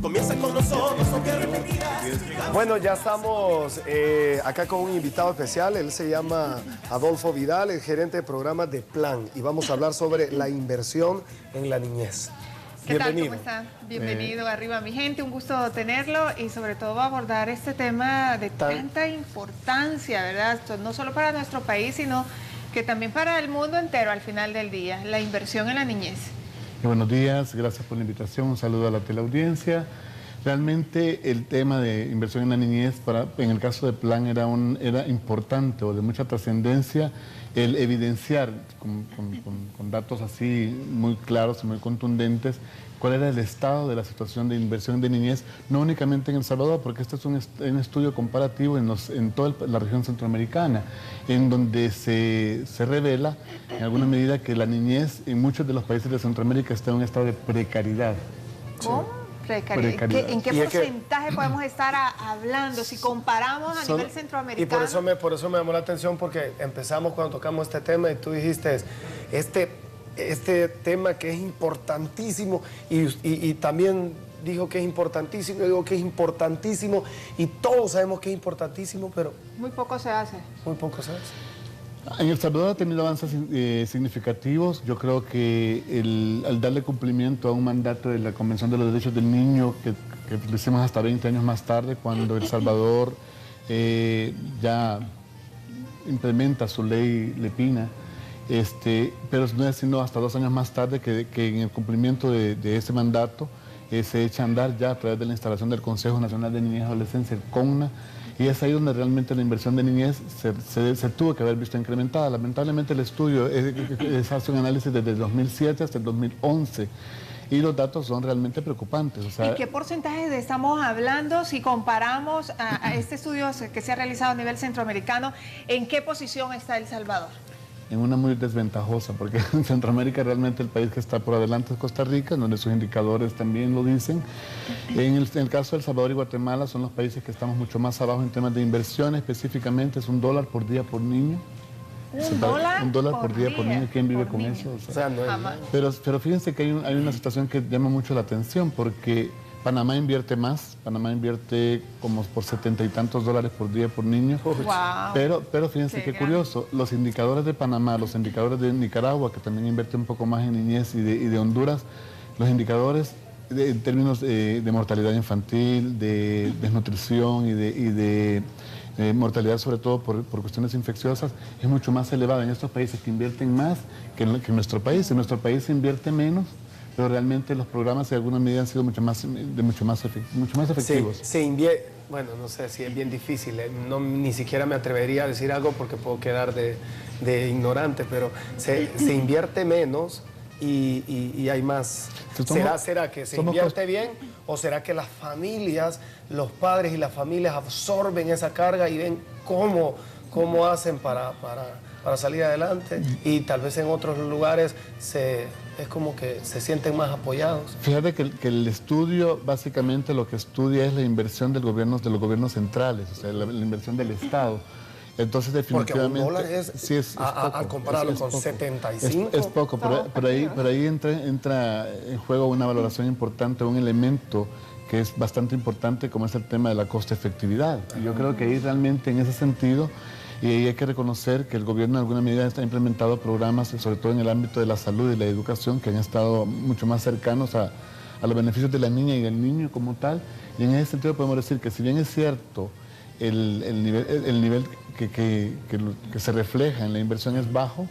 Comienza con nosotros, aunque repetidas. Bueno, ya estamos acá con un invitado especial. Él se llama Adolfo Vidal, el gerente de programas de Plan. Y vamos a hablar sobre la inversión en la niñez. ¿Qué Bienvenido. tal? ¿Cómo está? Bienvenido arriba, mi gente. Un gusto tenerlo y sobre todo abordar este tema de tanta importancia, ¿verdad? Esto no solo para nuestro país, sino que también para el mundo entero al final del día, la inversión en la niñez. Buenos días, gracias por la invitación, un saludo a la teleaudiencia. Realmente el tema de inversión en la niñez, en el caso de Plan, era importante o de mucha trascendencia el evidenciar con datos así muy claros y muy contundentes cuál era el estado de la situación de inversión de niñez, no únicamente en El Salvador, porque este es un estudio comparativo en toda la región centroamericana, en donde se revela en alguna medida que la niñez en muchos de los países de Centroamérica está en un estado de precariedad. ¿Cómo? Precariedad. ¿En qué porcentaje podemos estar hablando si comparamos a nivel centroamericano? Y por eso me llamó la atención, porque empezamos cuando tocamos este tema y tú dijiste, este tema que es importantísimo y también dijo que es importantísimo, yo digo que es importantísimo y todos sabemos que es importantísimo, pero muy poco se hace. Muy poco se hace. En El Salvador ha tenido avances significativos. Yo creo que al darle cumplimiento a un mandato de la Convención de los Derechos del Niño, que lo hicimos hasta 20 años más tarde, cuando El Salvador ya implementa su ley Lepina, pero no es sino hasta 2 años más tarde que en el cumplimiento de ese mandato se echa a andar ya a través de la instalación del Consejo Nacional de Niñez y Adolescencia, el CONNA, y es ahí donde realmente la inversión de niñez se tuvo que haber visto incrementada. Lamentablemente el estudio hace un análisis desde el 2007 hasta el 2011 y los datos son realmente preocupantes. O sea, ¿y qué porcentaje estamos hablando si comparamos a este estudio que se ha realizado a nivel centroamericano? ¿En qué posición está El Salvador? En una muy desventajosa, porque en Centroamérica realmente el país que está por adelante es Costa Rica, donde sus indicadores también lo dicen. En el caso de El Salvador y Guatemala son los países que estamos mucho más abajo en temas de inversión, específicamente es $1 por día por niño. $1 por día por niño. ¿Quién vive con eso? O sea, no es, pero fíjense que hay una situación que llama mucho la atención, porque Panamá invierte más, Panamá invierte como por $70 y tantos por día por niño. Wow. Pero fíjense qué curioso, los indicadores de Panamá, los indicadores de Nicaragua, que también invierte un poco más en niñez, y de Honduras, los indicadores en términos de mortalidad infantil, de desnutrición y de mortalidad sobre todo por cuestiones infecciosas, es mucho más elevada en estos países que invierten más que en nuestro país. En nuestro país se invierte menos, pero realmente los programas de alguna medida han sido mucho más efectivos. Bueno, no sé si es bien difícil, ni siquiera me atrevería a decir algo porque puedo quedar de ignorante, pero se invierte menos y hay más. ¿Será que se invierte bien o será que las familias, los padres y las familias absorben esa carga y ven cómo hacen para salir adelante? Y tal vez en otros lugares es como que se sienten más apoyados. Fíjate que el estudio básicamente lo que estudia es la inversión de los gobiernos centrales, o sea, la inversión del Estado. Entonces definitivamente... Porque $1 es poco, al compararlo con poco. 75... Es poco, pero ahí entra en juego una valoración importante, un elemento que es bastante importante, como es el tema de la costo-efectividad. Y yo creo que ahí realmente en ese sentido... Y hay que reconocer que el gobierno en alguna medida ha implementado programas, sobre todo en el ámbito de la salud y la educación, que han estado mucho más cercanos a los beneficios de la niña y del niño como tal. Y en ese sentido podemos decir que si bien es cierto el nivel que se refleja en la inversión es bajo,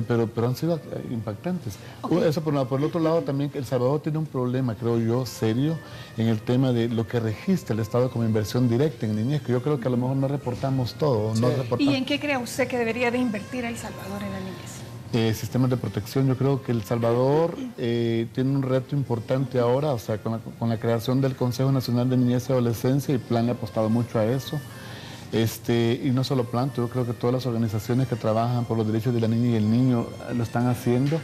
pero han sido impactantes. Okay. Eso por el otro lado también El Salvador tiene un problema, creo yo, serio en el tema de lo que registra el Estado como inversión directa en niñez, que yo creo que a lo mejor no reportamos todo. Sí. No reportamos. ¿Y en qué cree usted que debería de invertir El Salvador en la niñez? Sistemas de protección. Yo creo que El Salvador tiene un reto importante ahora, o sea, con la creación del Consejo Nacional de Niñez y Adolescencia, y Plan le ha apostado mucho a eso. Y no solo Plan, yo creo que todas las organizaciones que trabajan por los derechos de la niña y el niño lo están haciendo.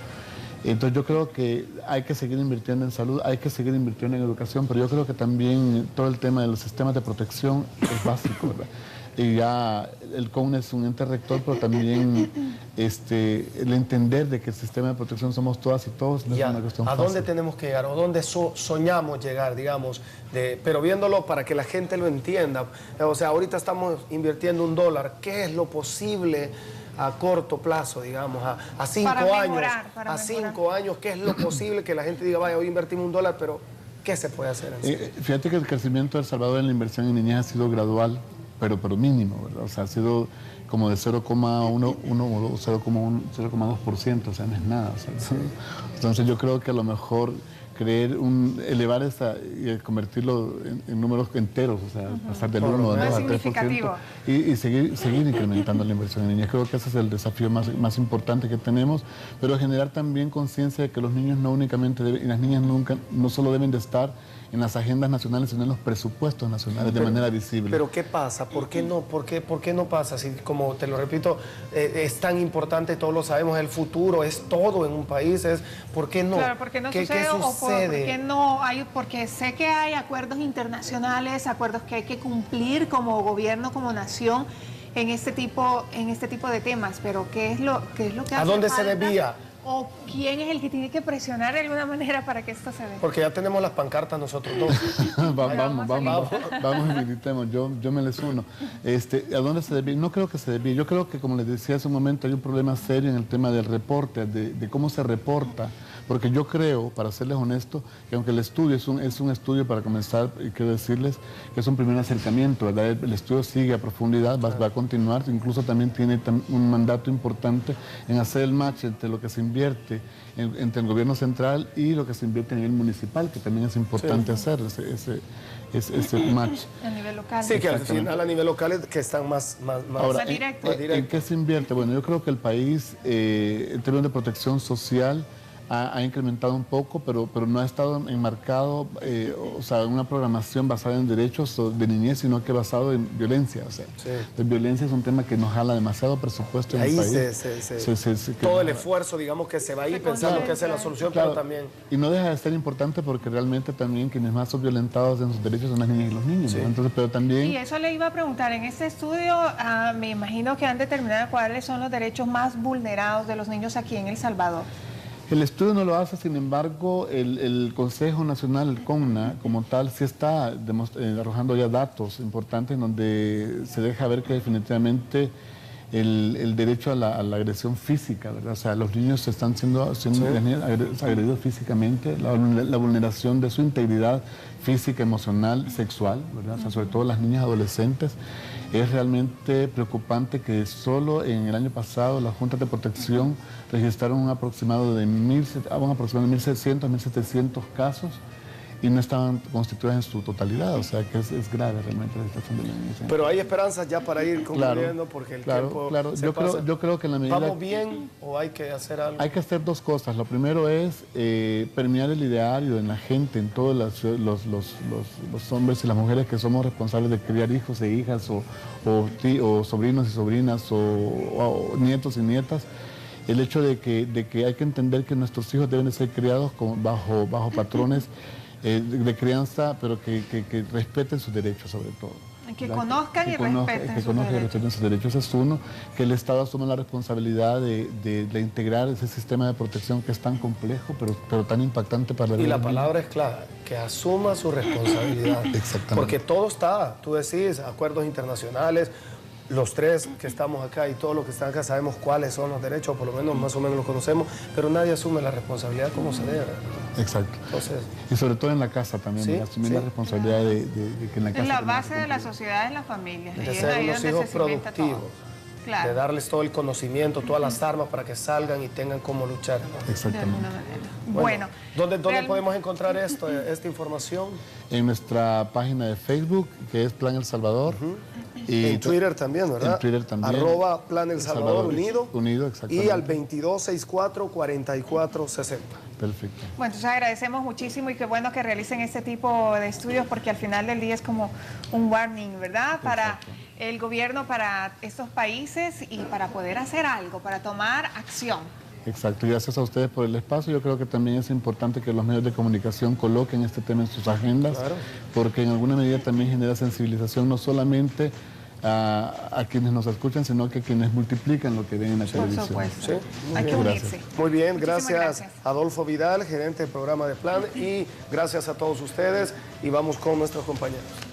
Entonces yo creo que hay que seguir invirtiendo en salud, hay que seguir invirtiendo en educación, pero yo creo que también todo el tema de los sistemas de protección es básico, ¿verdad? y ya el CONA es un ente rector, pero también el entender de que el sistema de protección somos todas y todos no es una cuestión fácil. ¿A dónde tenemos que llegar o dónde soñamos llegar, digamos? Pero viéndolo para que la gente lo entienda. O sea, ahorita estamos invirtiendo $1. ¿Qué es lo posible a corto plazo, digamos, a 5 años? A 5 años, ¿qué es lo posible que la gente diga, vaya, hoy invertimos $1, pero ¿qué se puede hacer? Fíjate que el crecimiento de El Salvador en la inversión en niñez ha sido gradual, pero mínimo, ¿verdad? O sea, ha sido como de 0,1 o 0,2%, o sea, no es nada. O sea, entonces yo creo que a lo mejor elevar y convertirlo en números enteros, o sea, pasar del 1 al 2 al 3% y seguir incrementando la inversión en niñez. Creo que ese es el desafío más importante que tenemos, pero generar también conciencia de que los niños no únicamente y las niñas no solo deben de estar en las agendas nacionales, sino en los presupuestos nacionales de manera visible. Pero ¿qué pasa? ¿Por qué no? ¿Por qué no pasa? Si, como te lo repito, es tan importante, todos lo sabemos, el futuro es todo en un país, ¿por qué no? Claro, ¿por qué no ¿Qué sucede? sucede? ¿Por qué no hay? Porque sé que hay acuerdos internacionales, acuerdos que hay que cumplir como gobierno, como nación, en este tipo de temas, pero ¿qué es lo que hace ¿A dónde falta? se desvía? ¿O quién es el que tiene que presionar de alguna manera para que esto se dé? Porque ya tenemos las pancartas nosotros dos. Vamos y militemos, yo me les uno. ¿A dónde se desvía? No creo que se desvíe. Yo creo que, como les decía hace un momento, hay un problema serio en el tema del reporte, de cómo se reporta. Porque yo creo, para serles honesto, que aunque el estudio es un estudio para comenzar, y quiero decirles que es un primer acercamiento, ¿verdad? El estudio sigue a profundidad, va a continuar, incluso también tiene un mandato importante en hacer el match entre lo que se invierte entre el gobierno central y lo que se invierte a nivel municipal, que también es importante hacer ese match. A nivel local. Sí, que al final a nivel local es que están más Ahora, directo. ¿En qué se invierte? Bueno, yo creo que el país, en términos de protección social, ha incrementado un poco, pero no ha estado enmarcado, o sea, en una programación basada en derechos de niñez, sino que basado en violencia. O sea, la violencia es un tema que nos jala demasiado presupuesto en el país. Todo el esfuerzo, digamos, que se va a ir pensando que esa es la solución, pero también... Y no deja de ser importante porque realmente también quienes más son violentados en sus derechos son las niñas y los niños, ¿no? Entonces, pero también... Y eso le iba a preguntar, en este estudio me imagino que han determinado cuáles son los derechos más vulnerados de los niños aquí en El Salvador. El estudio no lo hace, sin embargo, el Consejo Nacional, el CONA, como tal, sí está arrojando ya datos importantes en donde se deja ver que definitivamente el derecho a la agresión física, ¿verdad? O sea, los niños están siendo agredidos físicamente, la vulneración de su integridad física, emocional, sexual, ¿verdad? O sea, sobre todo las niñas adolescentes. Es realmente preocupante que solo en el año pasado las juntas de protección registraron un aproximado de 1.600, 1.700 casos y no estaban constituidas en su totalidad, o sea que es grave realmente la situación de la niñez. Pero hay esperanzas ya para ir concluyendo porque el tiempo se pasa. Yo creo que en la medida... ¿Vamos bien o hay que hacer algo? Hay que hacer dos cosas. Lo primero es permear el ideario en la gente, en todos los hombres y las mujeres que somos responsables de criar hijos e hijas o sobrinos y sobrinas o nietos y nietas. El hecho de que hay que entender que nuestros hijos deben de ser criados bajo patrones de crianza, pero que respeten sus derechos sobre todo. Que conozcan y respeten sus derechos. Es uno, que el Estado asuma la responsabilidad de integrar ese sistema de protección que es tan complejo, pero tan impactante para la vida. Y la palabra es clara, que asuma su responsabilidad. Exactamente. Porque todo está, tú decís, acuerdos internacionales, los tres que estamos acá y todos los que están acá sabemos cuáles son los derechos, por lo menos más o menos los conocemos, pero nadie asume la responsabilidad como se debe. Exacto. Entonces, y sobre todo en la casa también, asumir la responsabilidad de que en la casa... La base de la sociedad es la familia. De ser unos hijos productivos, de darles todo el conocimiento, todas las armas para que salgan y tengan cómo luchar, ¿no? Exactamente. Bueno, ¿dónde podemos encontrar esta información? En nuestra página de Facebook, que es Plan El Salvador. Y en Twitter también, ¿verdad? En Twitter también. @Plan El Salvador unido. Unido, exactamente. Y al 2264-4460. Perfecto. Bueno, entonces agradecemos muchísimo y qué bueno que realicen este tipo de estudios porque al final del día es como un warning, ¿verdad? Para el gobierno, para estos países y para poder hacer algo, para tomar acción. Exacto, gracias a ustedes por el espacio. Yo creo que también es importante que los medios de comunicación coloquen este tema en sus agendas, porque en alguna medida también genera sensibilización no solamente a quienes nos escuchan, sino que a quienes multiplican lo que ven en la televisión. Por supuesto. Sí, Hay que unirse. Gracias. Muy bien, Muchísimas gracias Adolfo Vidal, gerente del programa de Plan, y gracias a todos ustedes, y vamos con nuestros compañeros.